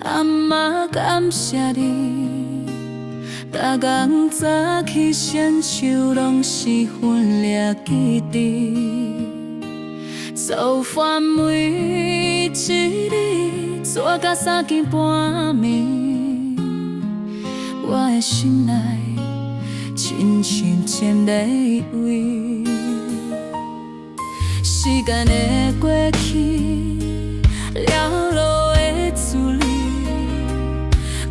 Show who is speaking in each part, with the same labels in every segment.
Speaker 1: 阿嬷感谢你，逐工早起献手拢是分量记忆，做饭每一日做到3更半暝，我的心内亲像千里位。时间的过去，了路的滋味，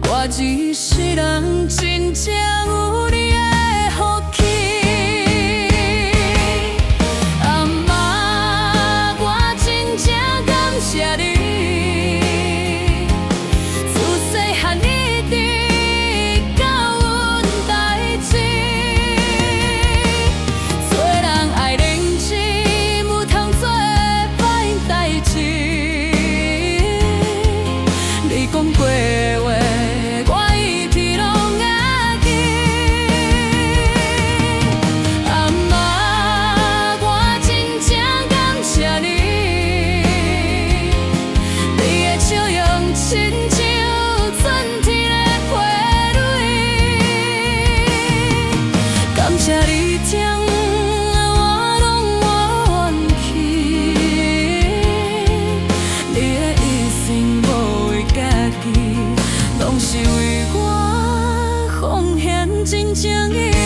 Speaker 1: 我一世人真正有你的福气。阿嬷，我真正感谢你，自细汉一直教阮代志，做人爱认真，唔通做歹代志。你讲过话，我一直拢会记。阿嬷，我真正感谢你，你的笑容亲像春天的花蕊，感谢你听我拢愿去，你的一生无为家己，拢是为我奉献真情意。